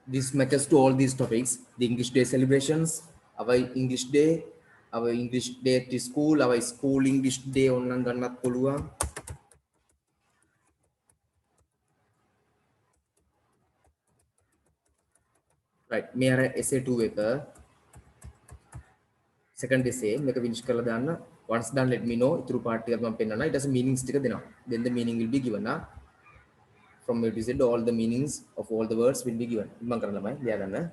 This matters to all these topics. The English Day celebrations, our English Day, our English Day at school, our school English Day on ගන්නත් පුළුවන්. Right. මේ අර essay 2 එක second essay මේක finish කරලා දාන්න. Once done let me know. ඉතුරු part ටික මම පෙන්නනවා. ඊට පස්සේ meanings ටික දෙනවා. Then the meaning will be given. From A to Z all the meanings of all the words will be given. මම කරන්න ළමයි ලියා ගන්න.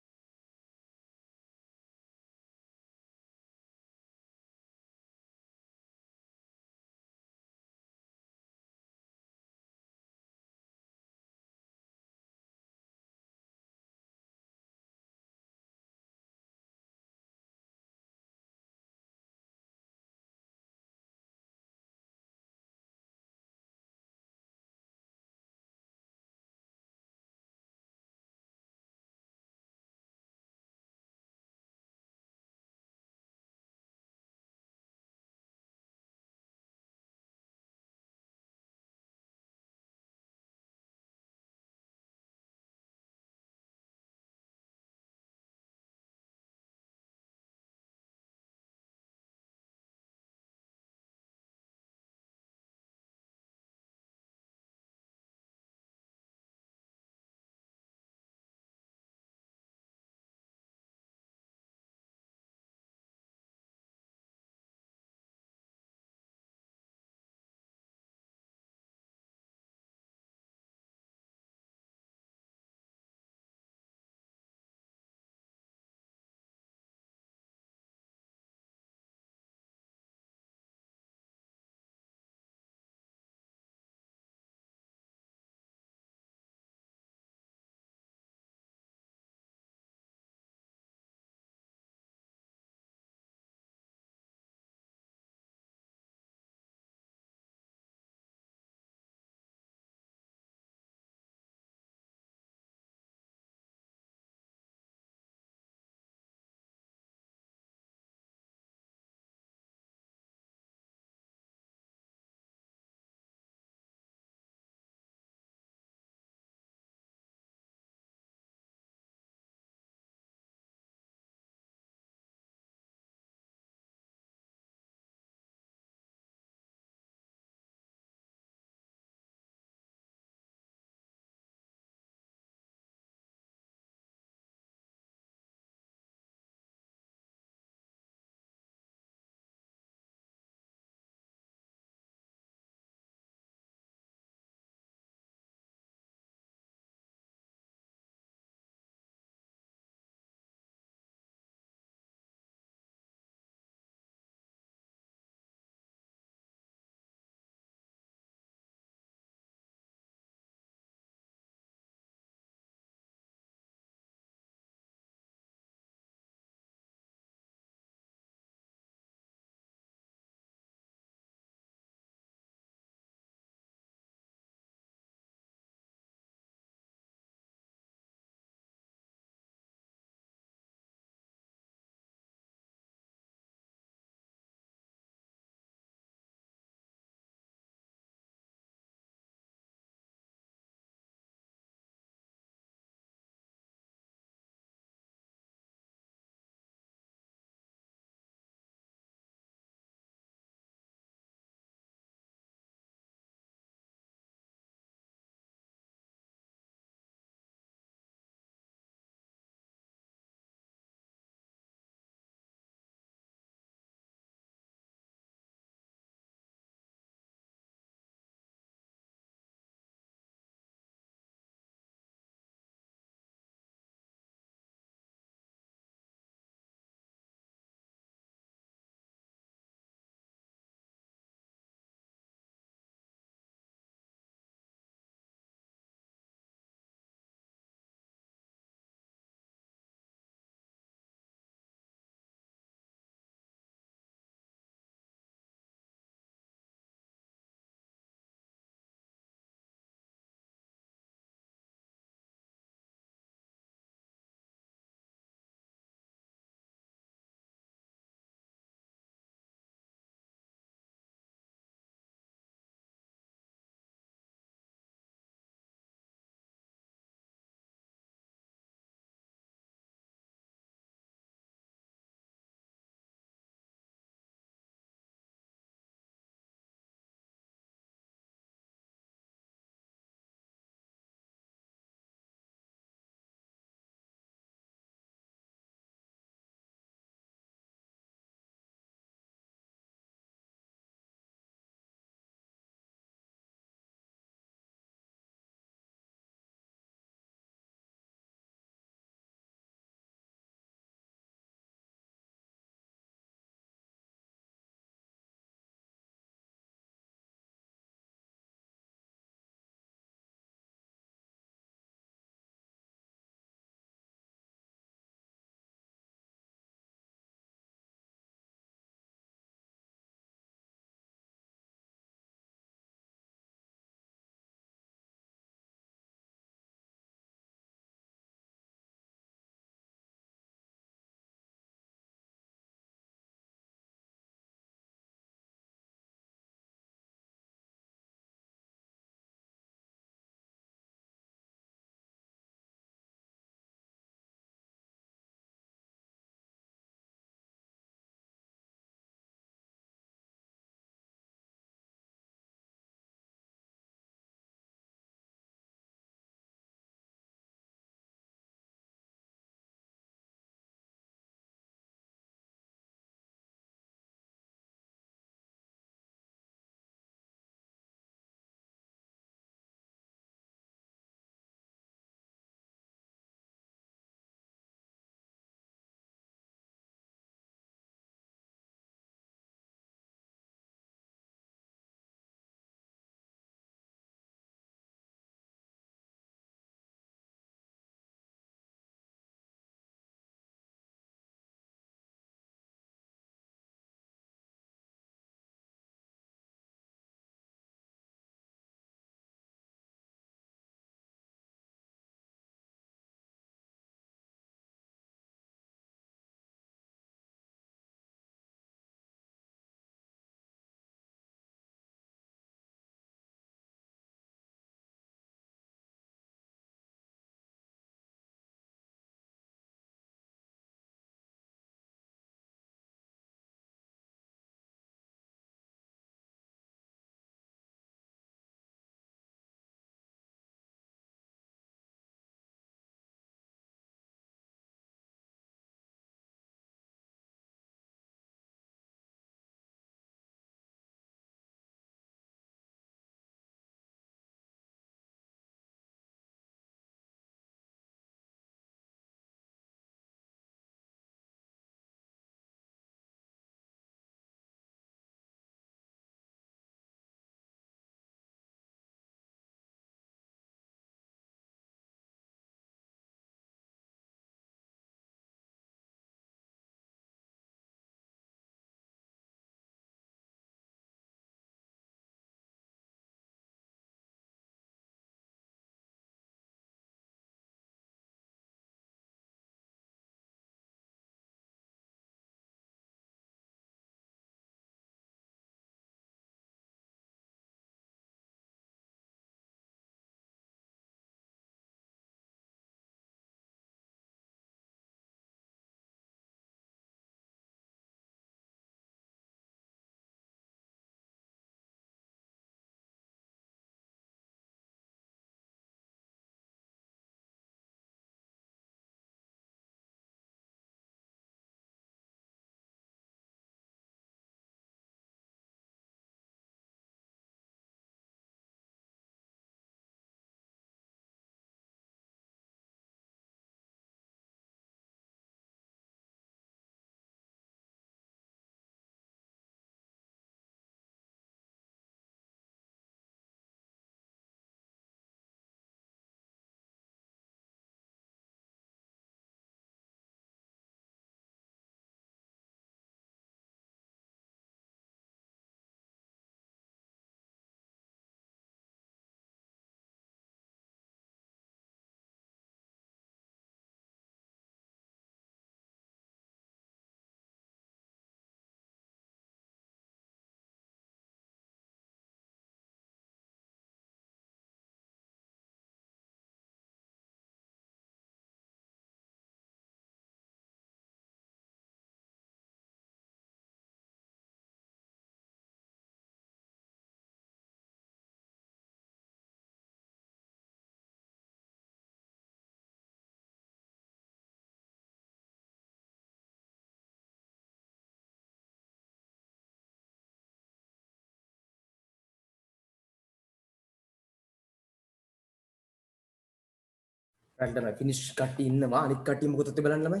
right ළමයි finish කට්ටිය ඉන්නවා අනිත් කට්ටිය මොකද තත්ත්වය බලන්න ළමයි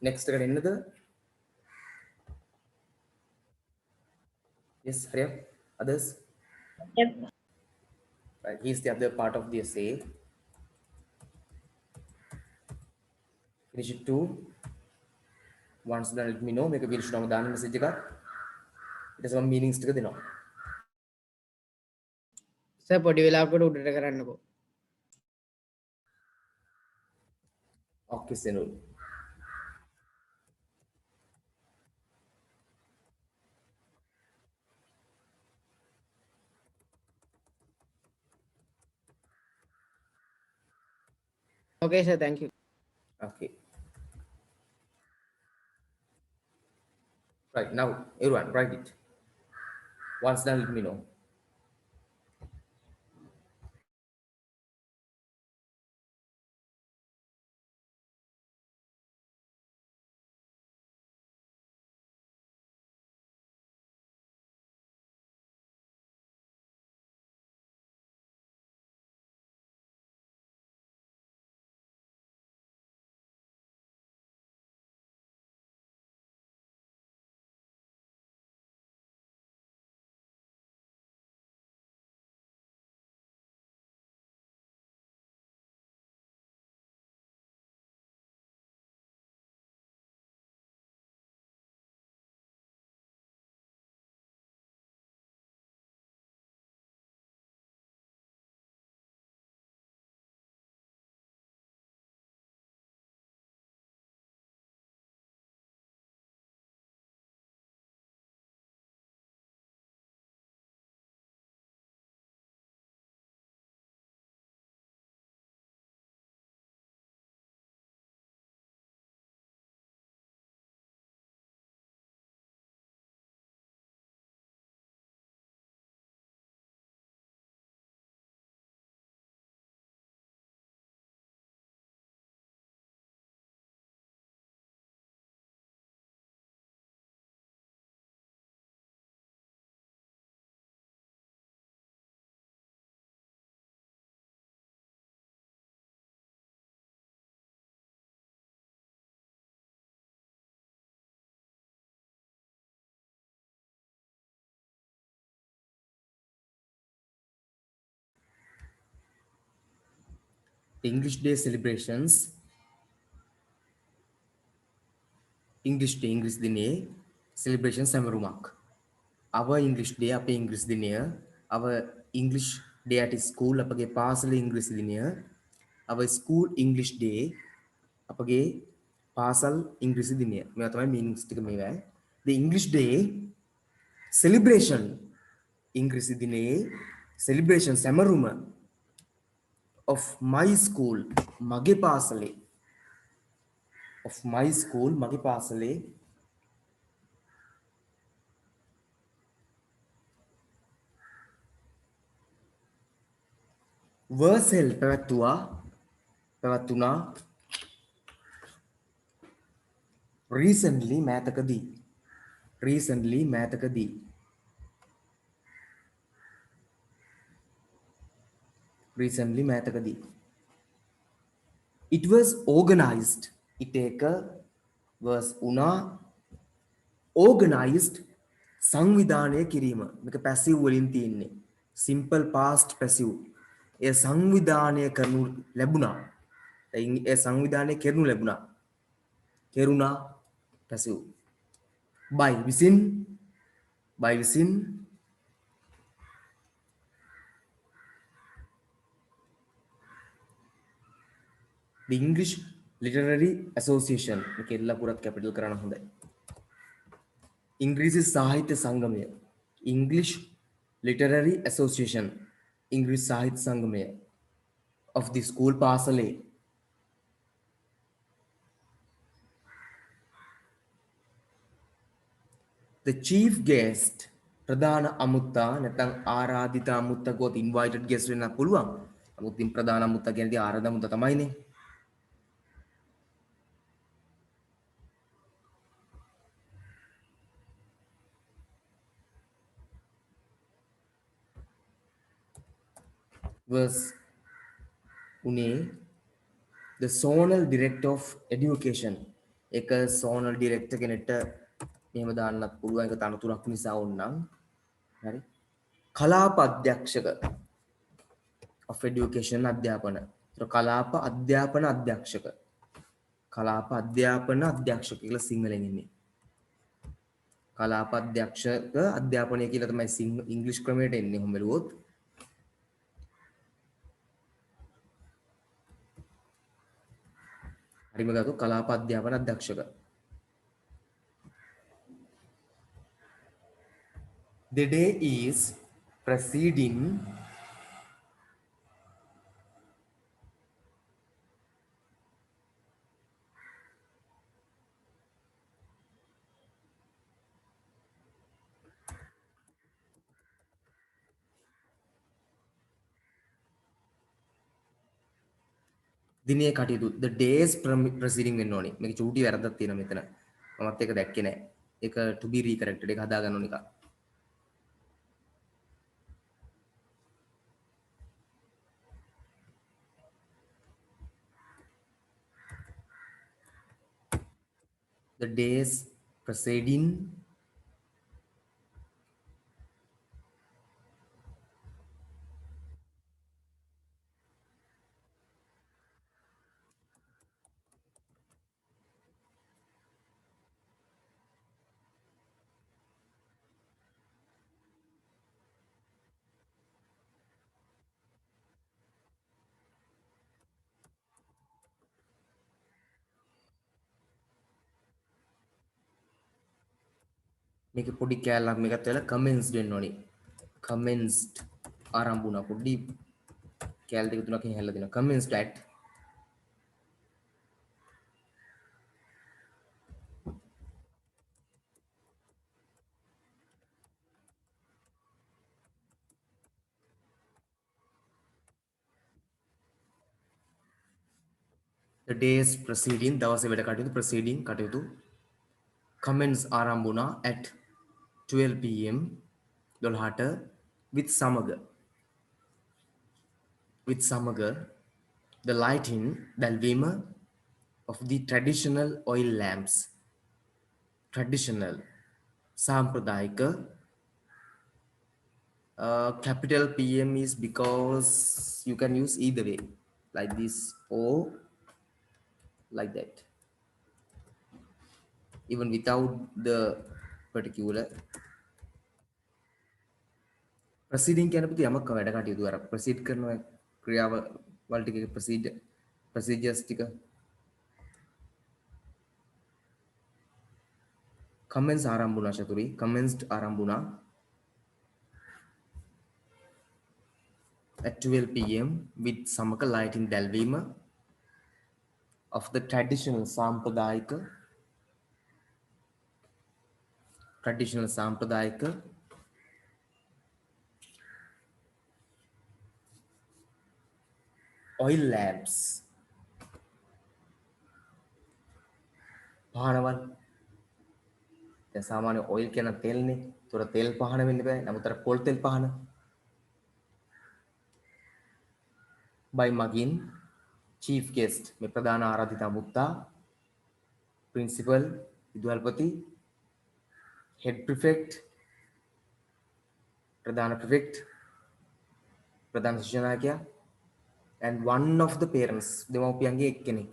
next එකට එන්නද yes hurry up others Yep. right here's the other part of the essay finish it too once done let me know මේක finish වුණාම දාන්න message එකක් ඊට සම meanings ටික දෙනවා සර් පොඩි වෙලාවකට උඩට කරන්නකෝ. okay සෙනුල් Okay sir, thank you. okay right now everyone write it once done let me know English Day celebrations English Day ඉංග්‍රීසි දිනේ celebration සැමරුමක් our English Day අපේ ඉංග්‍රීසි දිනය our English Day at school අපගේ පාසලේ ඉංග්‍රීසි දිනය our school English Day අපගේ පාසල් ඉංග්‍රීසි දිනය මේවා තමයි meanings ටික මේවා the English Day celebration ඉංග්‍රීසි දිනේ celebration සැමරුම of my school මගේ පාසලේ of my school මගේ පාසලේ was held පැවැත්වුණා recently මෑතකදී it was organized it එක was වුණා organized සංවිධානය කිරීම මේක passive වලින් තියෙන්නේ simple past passive ඒ සංවිධානය කරනු ලැබුණා ඒ සංවිධානය කරනු ලැබුණා කෙරුණා passive by විසින් the English Literary Association මේක එල්ල පුරත් කැපිටල් කරන්න හොඳයි ඉංග්‍රීසි සාහිත්‍ය සංගමය English Literary Association ඉංග්‍රීසි සාහිත්‍ය සංගමය of the school පාසලේ the chief guest ප්‍රධාන අමුත්තා නැත්නම් ආරාධිත අමුත්තා ගොත් invited guest වෙන්න පුළුවන් නමුත් ඉතින් ප්‍රධාන අමුත්තා කියන්නේ ආරාධිත අමුත්තා තමයිනේ was උනේ the zonal director of education එක zonal director කෙනෙක්ට මෙහෙම දාන්නත් පුළුවන් එක තනතුරක් නිසා වුණනම් හරි කලාප අධ්‍යක්ෂක of education අධ්‍යාපන ඒතර කලාප අධ්‍යාපන අධ්‍යක්ෂක කලාප අධ්‍යාපන අධ්‍යක්ෂක කියලා සිංහලෙන් ඉන්නේ කලාප අධ්‍යක්ෂක අධ්‍යාපනය කියලා තමයි ඉංග්‍රීසි ක්‍රමයට එන්නේ කොහොම බැලුවොත් හරිම ගාතු කලාප අධ්‍යාපන අධ්‍යක්ෂක the day is preceding දිනේ කටයුතු the days preceding වෙන්න ඕනේ මේක චූටි වැරද්දක් තියෙනවා මෙතන මමත් ඒක දැක්කේ නැහැ ඒක to be recorrected ඒක හදා ගන්න ඕන එක the days preceding මේක පොඩි කෑල්ලක් මේකත් වෙලා commenced වෙන්න ඕනේ commenced ආරම්භ වුණා පොඩි කෑල්ල දෙක තුනකින් හැල්ලා දෙනවා commenced at the days preceding දවසේ වැඩ කටයුතු preceding කටයුතු comments ආරම්භ වුණා at 12 pm 12ට with සමග the lighting දැල්වීම of the traditional oil lamps traditional සාම්ප්‍රදායික capital pm is because you can use either way like this or like that even without the particular proceeding කියන පුතේ යමක් වැඩ කටයුතු අර proceed කරනවා ක්‍රියාව වල ටික procedures ටික comments ආරම්භ වුණා චතුරි commenced ආරම්භ වුණා at 12 pm with සමක lighting දැල්වීම of the traditional සාම්ප්‍රදායික oil lamps පහනවල් දැන් සාමාන්‍ය oil කියන තෙල්නේ ඒතර තෙල් පහන වෙන්න බෑ නමුත් අර පොල් තෙල් පහන by මගින් chief guest මේ ප්‍රධාන ආරාධිත මුත්තා principal විදුහල්පති head prefect ප්‍රධාන prefect ප්‍රධාන ශිෂ්‍යනායකයා and one of the parents දෙමව්පියන්ගේ එක්කෙනෙක්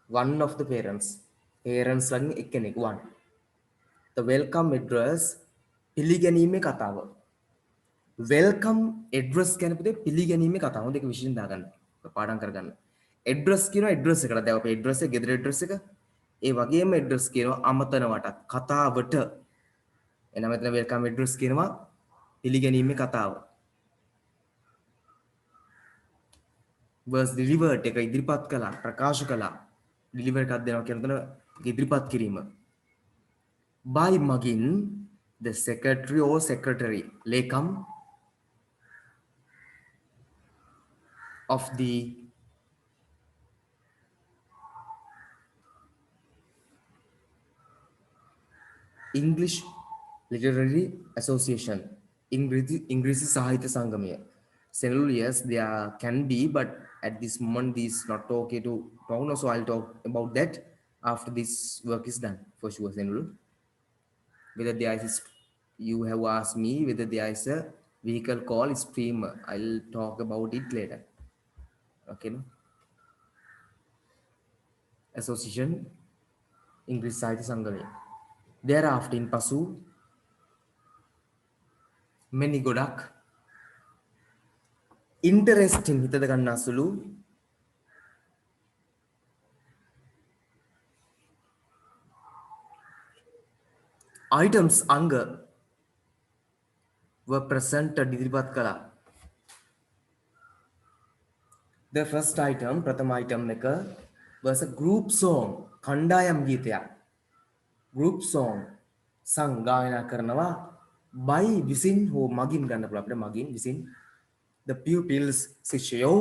one of the parents ලගින් එක්කෙනෙක් one the welcome address පිළිගැනීමේ කතාව welcome address කියන පුතේ පිළිගැනීමේ කතාව දෙක විශේෂයෙන් දාගන්න පාඩම් කරගන්න address කියනවා address එකට දැන් අපේ address එක ගෙදර address එක ඒ වගේම address කියනවා අමතනවටත් කතාවට එහෙනම් මෙතන welcome address කියනවා පිළිගැනීමේ කතාව was delivered එක ඉදිරිපත් කළා ප්‍රකාශ කළා deliver එකක් දෙනවා කියන තැන ඉදිරිපත් කිරීම by මගින් the secretary ලේකම් of the English Literary Association ඉංග්‍රීසි සාහිත්‍ය සංගමය. Generally, yes, there can be, but at this moment this is not okay to talk now, so I'll talk about that after this work is done for sure. Senul, whether there is, you have asked me whether there is a vehicle call streamer, I'll talk about it later. Okay, no? Association English Sahitya Sangamaya. Thereafter in Pasu, many godak interesting හිතද ගන්න අසුළු items අංග were presented ඉදිරිපත් කළා. The first item, ප්‍රථම item එක was a group song, කණ්ඩායම් ගීතයක්. Group song sang ගායනා කරනවා by විසින් හෝ මගින් ගන්න පුළුවන් අපිට මගින් විසින් the pupils ශිෂ්‍යයෝ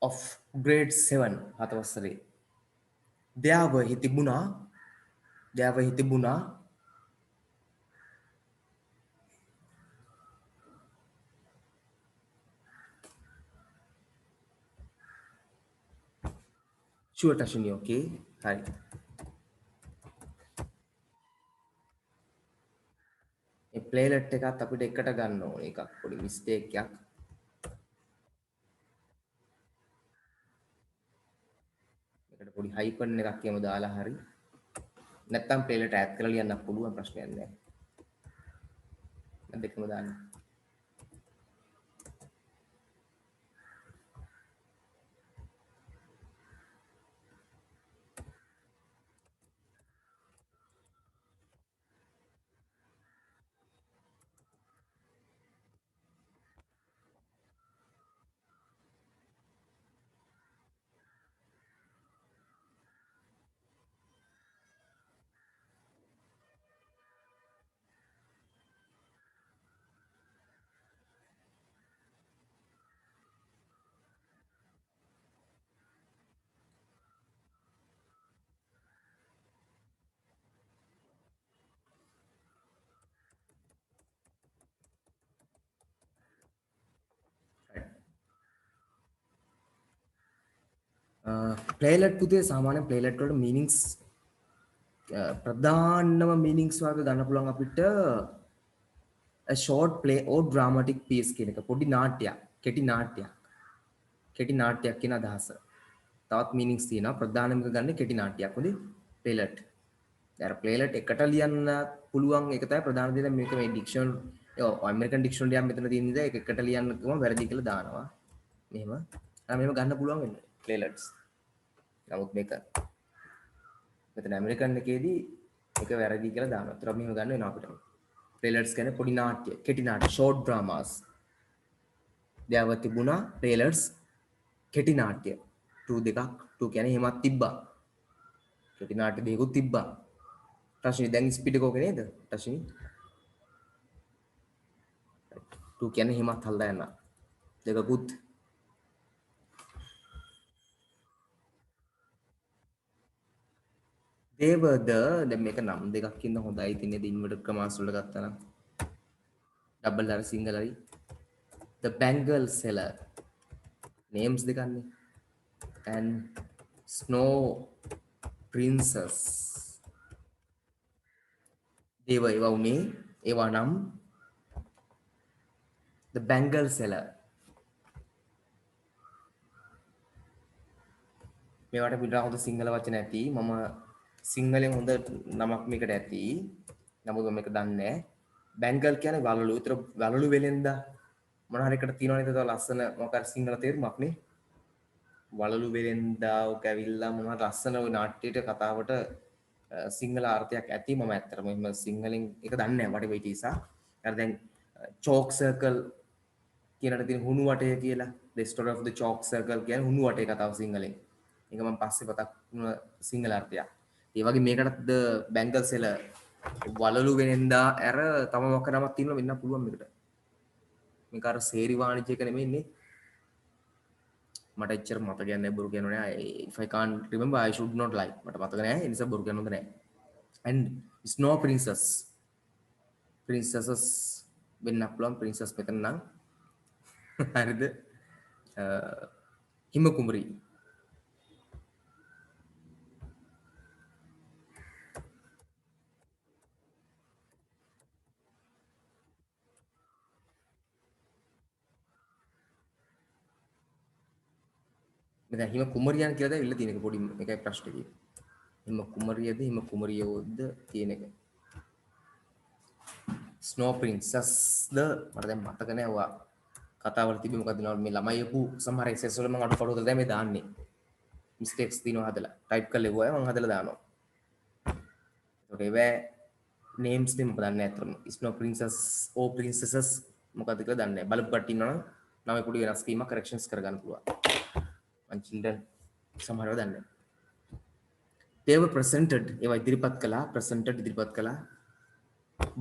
of grade 7 හත වසරේ. දෙයවහි තිබුණා sure Tashini, okay, right. මේ ප්ලේලට් එකත් අපිට එකට ගන්න ඕනේ එකක් පොඩි මිස්ටේක් එකක්. මේකට පොඩි හයිපන් එකක් කියමු දාලා හරි. නැත්තම් ප්ලේලට් ඈඩ් කරලා ලියන්නත් පුළුවන් ප්‍රශ්නයක් නැහැ. මම දෙකම දාන්න. ප්ලේලට් පුතේ සාමාන්‍ය ප්ලේලට් වලට මීනින්ග්ස් ප්‍රධානම මීනින්ග්ස් වර්ග ගන්න පුළුවන් අපිට a short play or dramatic piece කියන එක පොඩි නාට්‍යයක් කෙටි නාට්‍යයක් කියන අදහස. තවත් මීනින්ග්ස් තියෙනවා ප්‍රධානම එක ගන්න කෙටි නාට්‍යයක් හොඳේ ප්ලේලට්. දැන් ප්ලේලට් එකට ලියන්න පුළුවන් එක තමයි ප්‍රධාන දේ. මේක මේ ඩික්ෂනරි ඇමරිකන් ඩික්ෂනරි එකක් මෙතන තියෙන නිසා එකට ලියන්න ගම වැරදි කියලා දානවා. මෙහෙම ගන්න පුළුවන් වෙන්නේ ප්ලේලට්ස්. නමුත් මේක මෙතන ඇමරිකන් එකේදී ඒක වැරදි කියලා දානවා. ඒතර මෙහෙම ගන්න වෙනවා අපිට. ප්ලේලට්ස් කියන්නේ පොඩි නාට්‍ය, කෙටි නාට්‍ය, short dramas. දැව තිබුණා ප්ලේලට්ස් කෙටි නාට්‍ය. 2 දෙකක් 2 කියන්නේ එහෙමත් තිබ්බා. කෙටි නාට්‍ය දෙකකුත් තිබ්බා. රශ්මි දැන් ස්පීඩ් එක ඕකේ නේද? රශ්මි 2 කියන්නේ එහෙමත් හල්ලා යනවා. දෙකකුත් දේවද දැන් මේක නම් දෙකක් ඉන්න හොඳයි තින්නේ ඉන්වර්ටඩ් කමාස් වල ගත්තා නම් ඩබල් ආර් සිංගල් හරි the bangle seller names දෙකන්නේ and snow princess දේව ඒවා උනේ ඒවා නම් the bangle seller මේවට පිටර හොඳ සිංහල වචන ඇති මම සිංහලෙන් හොඳ නමක් මේකට ඇති. නමුත් මේක දන්නේ නැහැ. බැංගල් කියන්නේ වලලු. ඒතර වලලු වෙලෙන්දා මොන හරි එකට තියනවා නේද? තව ලස්සන මොකක් හරි සිංහල තේරුමක් නේ. වලලු වෙලෙන්දා ඔක ඇවිල්ලා මොන හරි ලස්සන ওই නාට්‍යයට කතාවට සිංහල අර්ථයක් ඇති. මම ඇත්තටම එහෙම සිංහලෙන් ඒක දන්නේ නැහැ. what it is. අර දැන් chalk circle කියනට තියෙන හුණු වටය කියලා. the story of the chalk circle කියන්නේ හුණු වටේ කතාව සිංහලෙන්. ඒක මම පස්සේ මතක් වුණ සිංහල අර්ථයක්. ඒ වගේ මේකටත් බැංගල් සෙලර් වලලු වෙනෙන්දා ඇර තම මොකක් නමක් තියෙනවා වෙන්න පුළුවන් මේකට. මේක අර සේරි වාණිජ්‍ය එක නෙමෙයි ඉන්නේ. මට එච්චර මතකයක් නැහැ බොරු කියනවා නෑ. if I can't remember I should not lie. මට මතක නෑ. ඒ නිසා බොරු කියන්න හොඳ නෑ. and snow princesses වෙන්න පුළුවන් princess මෙතන නම් හරිද හිම කුමරී මෙතන හිම කුමරියන් කියලා දැන් ඉල්ල තියෙන එක පොඩි එකයි ප්‍රශ්නේ තියෙන්නේ හිම කුමරියද හිම කුමරියෝද කියන එක ස්නෝ ප්‍රින්සස්ද මට දැන් මතක නෑ ඔයා කතාවල තිබෙ මොකද මේ ළමයි යපු සමහර එක්සස් වල මම අඩුපාඩු හදලා දැන් මේ දාන්නේ මිස්ටේක්ස් තියෙනවා හදලා ටයිප් කරලා ඉවුවා මම හදලා දානවා ඒකට ඒවැ නේම්ස් දෙන්න මොකද දන්නේ නැහැ අතරම ස්නෝ ප්‍රින්සස් ඕ ප්‍රින්සසස් මොකද කියලා දන්නේ නැහැ බලපු කට්ටිය ඉන්නවනම් ළමයි පොඩි වෙනස් වීමක් කරෙක්ෂන්ස් කරගන්න පුළුවන් මං චිල්ඩ්‍රන් සමහරව දන්නේ they were presented ඒවා ඉදිරිපත් කළා presented ඉදිරිපත් කළා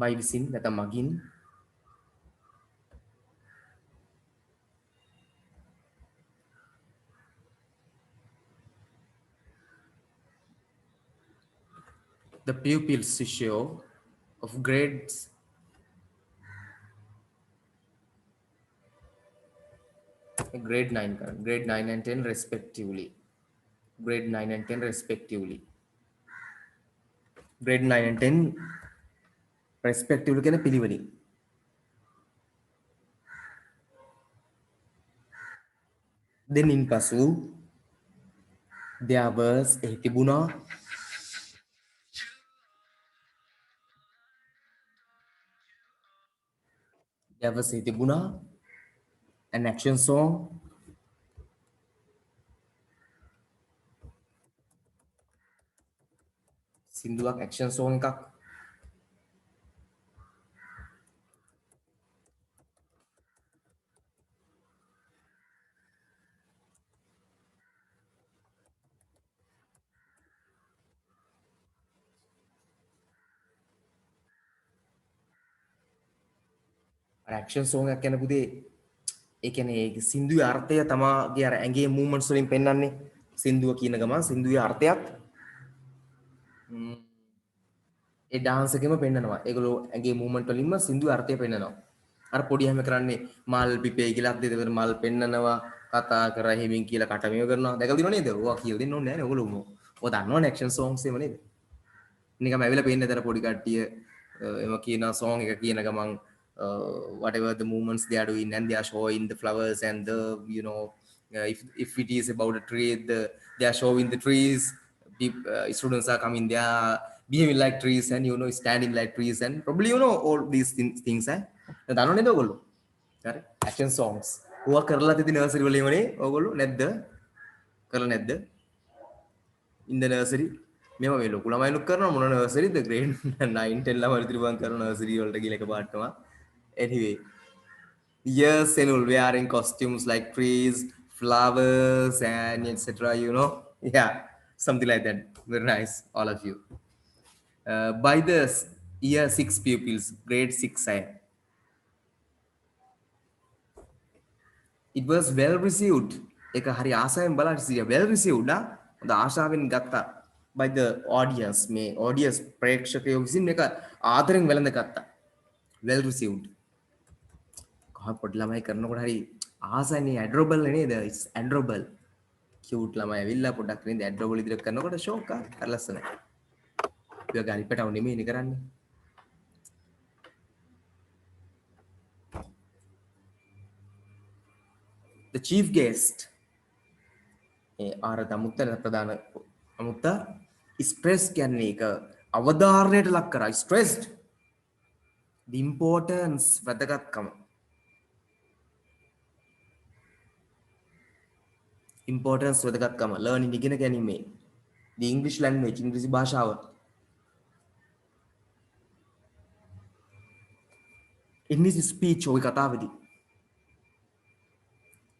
by විසින් නැත්නම් මගින් the pupils ratio of grades grade 9 grade 9 and 10 respectively grade 9 and 10 respectively grade 9 and 10 respectively කියන පිළිවෙලින් then in pasu there was එහි තිබුණා there was එහි තිබුණා an action song සින්දුවක් action song එකක් action song එකක් කියන පුතේ ඒ කියන්නේ ඒ සින්දුවේ අර්ථය තමාගේ අර ඇඟේ මූවමන්ට්ස් වලින් පෙන්වන්නේ සින්දුව කියන ගමන් සින්දුවේ අර්ථයත් ඒ ඩාන්ස් එකෙම පෙන්නනවා ඒගොල්ලෝ ඇඟේ මූවමන්ට් වලින්ම සින්දුවේ අර්ථය පෙන්නනවා අර පොඩි හැම කරන්නේ මල් පිපේ කියලා අත් දෙදවර මල් පෙන්නනවා කතා කරා හිමින් කියලා කට මේව කරනවා දැකලා දිනව නේද ඔවා කියලා දෙන්න ඕනේ නැහැ නේ ඔයගොල්ලෝ ඔය දන්නවනේ ඇක්ෂන් සෝන්ග්ස් එහෙම නේද නිකම් ඇවිල්ලා පේන්නේ දර පොඩි කට්ටිය එම කියන song එක කියන ගමන් whatever the movements they are doing and they are showing the flowers and the you know if it is about a tree they are showing the trees students are coming they are behaving like trees and you know standing like trees and probably you know all these things දන්නව නේද ඔයගොල්ලෝ හරි action songs ඕවා කරලා තියදී nursery වල එවනේ ඔයගොල්ලෝ නැද්ද කරලා නැද්ද in the nursery මේව මේ ලොකු ළමයිනුත් කරනවා මොන නර්සරිද grade 9 10 ළමයි ඉතින් බං කරන නර්සරි වලට ගිහලා එකපාරටම anyway yes annual wearing costumes like trees flowers and etc you know yeah something like that very nice all of you by the year 6 pupils grade 6 I it was well received එක හරි ආසාවෙන් බලන්න සිටියා well received හොඳ ආශාවෙන් ගත්තා by the audience මේ audience ප්‍රේක්ෂකයෝ විසින් මේක ආදරෙන් වැළඳ ගත්තා well received කොහොම පොඩි ළමයි කරනකොට හරි ආසන්නේ adorable නේද it's adorable cute ළමයි ඇවිල්ලා පොඩක් නේද adorable විදිහට කරනකොට ෂෝක් හරි ලස්සනයි ඔය ගාලි පැටව නෙමෙයිනේ කරන්නේ the chief guest ආර දමුත්ත ප්‍රධාන අමුත්ත stress කියන්නේ එක අවධාරණයට ලක් කරා stressed the importance වැදගත්කම importance වැදගත්කම learning ඉගෙන ගැනීමේ the english language ඉංග්‍රීසි භාෂාව in his speech ඔය කතාවේදී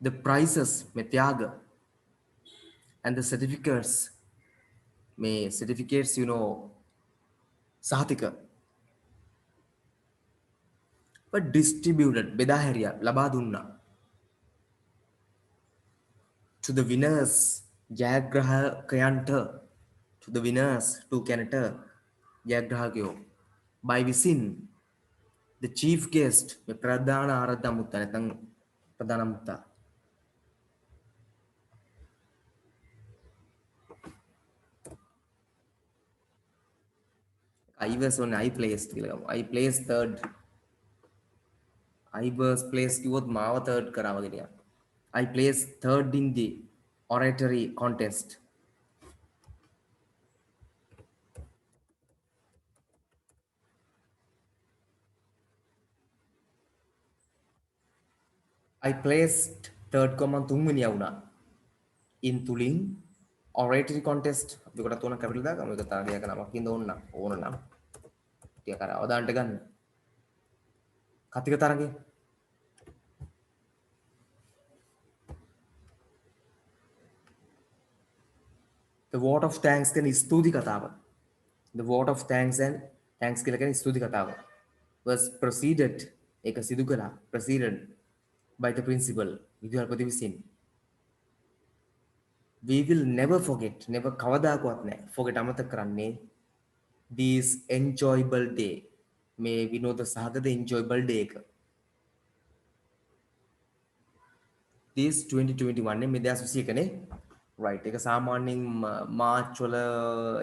the prizes මේ ත්‍යාග and the certificates may certificates you know sahatika but distributed beda hariya laba dunna to the winners jayagrahakayanta to the winners to canada jayagrahakayo by visin the chief guest මේ ප්‍රධාන ආරාධනා මුත්තා නැත්නම් ප්‍රධාන මුත්තා I was on I placed කියලා ගමු. I placed third. I was placed කිව්වොත් මාව third කරාව ගෙනියන. I placed third in the oratory contest. I placed third කොමන් තුන්වෙනියා වුණා. in තුලින් oratory contest අපි කොට තුන කැපිටල් දාගමු. ඒක තාගයක් නමක් ඉඳ ඕන නම් ටික අර අවදානට ගන්න. කතික තරගේ the vote of thanks කියන ස්තුති කතාව. the vote of thanks and thanks කියලා කියන ස්තුති කතාව was proceeded ඒක සිදු කළා proceeded by the principal විදුහල්පති විසින්. we will never forget never කවදාකවත් නැහැ forget අමතක කරන්නේ this enjoyable day මේ විනෝද සහගත enjoyable day එක. this 2021 නේ මේ 2021 නේ right ඒක සාමාන්‍යයෙන් මාර්ච් වල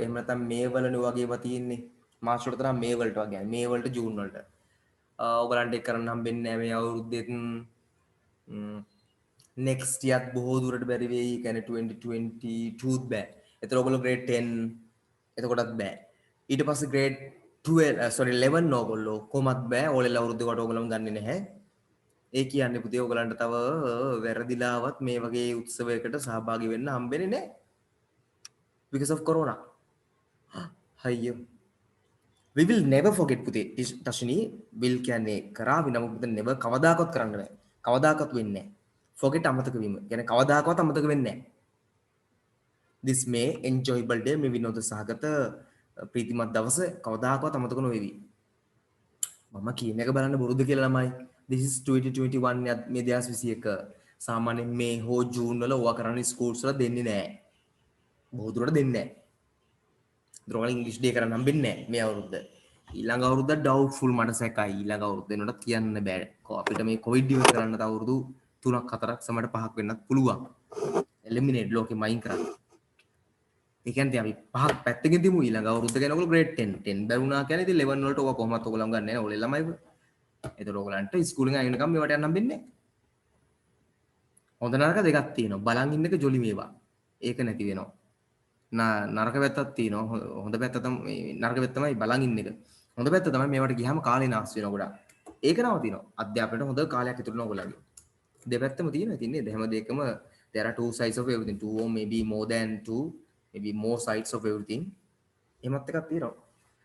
එහෙම නැත්නම් මේ වලනේ වගේ ඒවා තියෙන්නේ. මාර්ච් වලට තරම් මේ වලට වගේ මේ වලට ජූන් වලට ඔයගලන්ට ඒක කරන්න හම්බෙන්නේ නැහැ මේ අවුරුද්දෙත් next යත් බොහෝ දුරට බැරි වෙයි. කියන්නේ 2022 බෑ. ඒතර ඔයගොල්ලෝ grade 10 එතකොටත් බෑ. ඊට පස්සේ grade 11 ඔයගොල්ලෝ කොහොමත් බෑ. ඕලෙල අවුරුද්දකට ඔයගොල්ලෝම ගන්නෙ නැහැ. ඒ කියන්නේ පුතේ ඔයගලන්ට තව වැරදිලාවත් මේ වගේ උත්සවයකට සහභාගී වෙන්න හම්බෙන්නේ නැහැ. because of corona. අයියෝ. we will never forget පුතේ. තෂ්නි will කියන්නේ කරාවි නමුත් පුතේ never කවදාකවත් කරන්න බෑ. කවදාකවත් වෙන්නේ නැහැ. forget අමතක වීම. කියන්නේ කවදාකවත් අමතක වෙන්නේ නැහැ. this may enjoyable day මේ විනෝද සහගත ප්‍රීතිමත් දවස කවදාකවත් අමතක නොවේවි. මම කියන එක බලන්න බොරුද කියලා ළමයි. this is 2021 මේ 2021 සාමාන්‍යයෙන් මේ හෝ ජූන් වල ඕවා කරන්න ස්කූල්ස් වල දෙන්නේ නැහැ. බොහෝ දුරට දෙන්නේ නැහැ. දරෝල ඉංග්‍රීසි ඩේ කරන්න හම්බෙන්නේ නැහැ මේ අවුරුද්ද. ඊළඟ අවුරුද්ද ඩවුට්ෆුල් මට සැකයි. ඊළඟ අවුරුද්ද වෙනකොට කියන්න බෑ. අපිට මේ කොවිඩ් ඉවර කරන්න තව අවුරුදු 3ක් 4ක් සමහරට 5ක් වෙන්නත් පුළුවන්. එලිමිනේට් ලෝකෙ මයින් කරන්න. ඒ කියන්නේ අපි 5ක් පැත්තකින් තියමු. ඊළඟ අවුරුද්ද ගැන ඔයගොල්ලෝ grade 10 බැරුණා කියන්නේ ඉතින් 11 වලට ඔවා කොහොමත් ඔයගොල්ලෝ ගන්න නැහැ. ඔයගොල්ලෝ ළමයි. ඒතර ඔයගලන්ට ඉස්කෝලෙන් ආයෙ වෙනකම් මේවට යන්න හම්බෙන්නේ නැහැ. හොඳ නරක දෙකක් තියෙනවා. බලන් ඉන්න එක ජොලි මේවා. ඒක නැති වෙනවා. නරක පැත්තක් තියෙනවා. හොඳ පැත්ත තමයි නරක පැත්ත තමයි බලන් ඉන්න එක. හොඳ පැත්ත තමයි මේවට ගියාම කාලේ නාස්ති වෙනවා ගොඩක්. ඒක නවතිනවා. අධ්‍යාපනයට හොඳ කාලයක් ඉතුරු වෙනවා ඔයගොල්ලන්ගේ. දෙපැත්තම තියෙනවා. ඉතින් නේද? හැම දෙයකම there are two sides of everything. Two or maybe more than two, maybe more sides of everything. එහෙමත් එකක් තියෙනවා.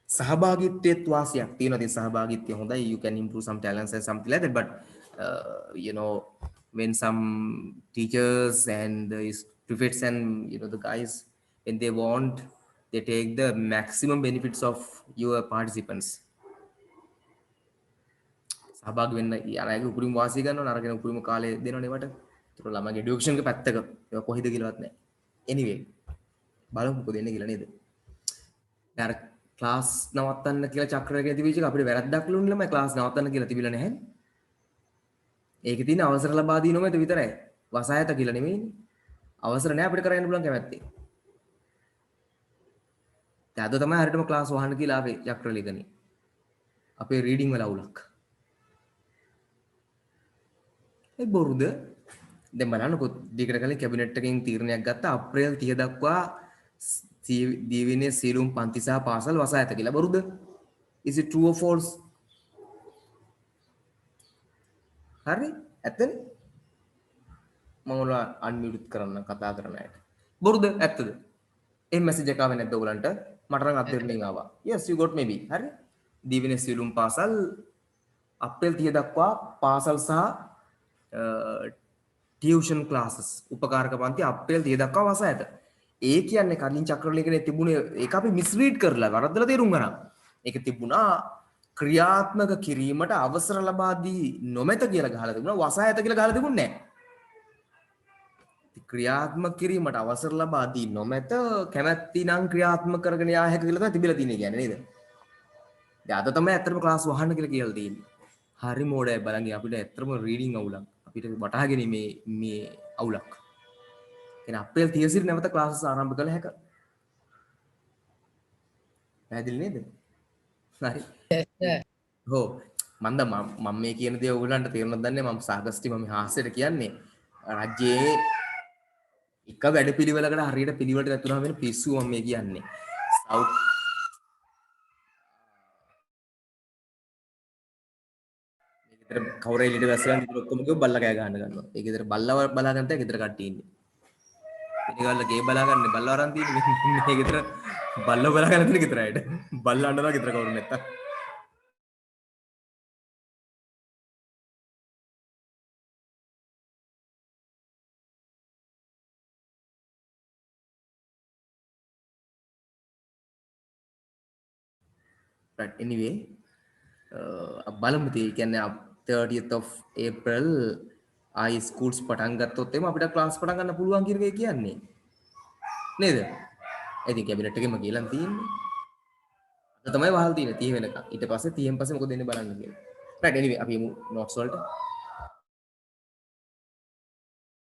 සහභාගීත්වයේත් වාසියක් තියෙනවා. ඉතින් සහභාගීත්වය හොඳයි. You can improve some talents and something like that. But you know, when some teachers and the prefects and the guys, when they want, they take the maximum benefits of your participants. සහභාගී වෙන්න අරගෙන උපරිම වාසිය ගන්නවා අරගෙන උපරිම කාලය දෙනවනේ වට. ඒතර ළමගේ එඩියුකේෂන් එක පැත්තක ඒක කොහෙද කියලාවත් නැහැ. anyway බලමු මොකද වෙන්නේ කියලා නේද? අර ක්ලාස් නවත්තන්න කියලා චක්‍රයක තිබිච්ච එක අපිට වැරද්දක් ලුන්නේ ළමයි ක්ලාස් නවත්තන්න කියලා තිබිලා නැහැ. ඒකේ තියෙන අවසර ලබා දී නොමෙත විතරයි. වසායත කියලා නෙමෙයිනේ. අවසර නැහැ අපිට කරන්න පුළුවන් කැමැත්තේ. අද තමයි හරියටම ක්ලාස් වහන්න කියලා ආවේ චක්‍රලේඛනේ. අපේ රීඩින් වල අවුලක්. ඒ බොරුද? දැන් බලන්නකො දීකට කලින් කැබිනට් එකකින් තීරණයක් ගත්තා අප්‍රේල් 30 දක්වා දීවිනේ සීලුම් පන්ති සහ පාසල් වසායත කියලා. බොරුද? is it true or false? හරි ඇත්තනේ. මම ඔයාලා අන්මියුට් කරන්න කතා කරන අයට. බොරුද? ඇත්තද? එහෙම මැසේජ් එකක් ආවේ නැද්ද ඔයගලන්ට? මට නම් අත්දැකීමෙන් ආවා. yes you got maybe. හරි. දීවිනේ සීලුම් පාසල් අප්‍රේල් 30 දක්වා පාසල් සහ ටියුෂන් ක්ලාසස් උපකාරක පන්ති අප්‍රේල් 30 දක්වා වසායත. ඒ කියන්නේ කලින් චක්‍රලේඛනේ තිබුණේ ඒක අපි මිස්රීඩ් කරලා වරද්දලා තේරුම් ගන්නවා. ඒක තිබුණා ක්‍රියාත්මක කිරීමට අවසර ලබා දී නොමැත කියලා ගහලා තිබුණා වසායත කියලා ගහලා තිබුණේ නැහැ. ක්‍රියාත්මක කිරීමට අවසර ලබා දී නොමැත කැමැත්ති නම් ක්‍රියාත්මක කරගෙන යා හැක කියලා තමයි තිබිලා තියෙන්නේ කියන්නේ නේද? දැන් අද තමයි ඇත්තටම ක්ලාස් වහන්න කියලා කියලා තියෙන්නේ. හරි මෝඩයි බලන්න අපිට ඇත්තටම රීඩින් අවුලක්. අපිට වටහා ගැනීමේ මේ අවුලක්. එහෙනම් අප්‍රේල් 30 සිට නැවත ක්ලාසස් ආරම්භ කළ හැක. පැහැදිලි නේද? හරි. Yes, sir. හෝ මම මේ කියන දේ ඔයගලන්ට තේරුණාද දන්නේ මම සාගස්ටි මම හාස්‍යයට කියන්නේ රජයේ එක වැඩපිළිවෙලකට හරියට පිළිවෙලට නැතුනම වෙන පිස්සු මම මේ කියන්නේ. සවුත් ගෙදර කවුරු එළියට වැස්සලා ගෙදර ඔක්කොම ගිහුව බල්ලා කෑ ගහන්න ගන්නවා. ඒ ගෙදර බල්ලා බලා ගන්න තැන ගෙදර කට්ටිය ඉන්නේ. මේගොල්ලෝ ගේ බලා ගන්න බල්ලා වරන් තියෙන්නේ මේ ගෙදර බල්ලා බලා ගන්න තියෙන ගෙදර අයට. බල්ලා අඬනවා ගෙදර කවුරු නැත්තම්. Right anyway බලමු තේ කියන්නේ 30th of April ආයි ස්කූල්ස් පටන් ගත්තොත් එම අපිට ක්ලාස් පටන් ගන්න පුළුවන් කියන එක කියන්නේ නේද? ඉතින් කැබිනට් එකෙම කියලා තියෙන්නේ. අද තමයි වහල් තියෙන්නේ 30 වෙනකම්. ඊට පස්සේ 30න් පස්සේ මොකද වෙන්නේ බලන්න කියලා. right anyway අපි යමු notes වලට.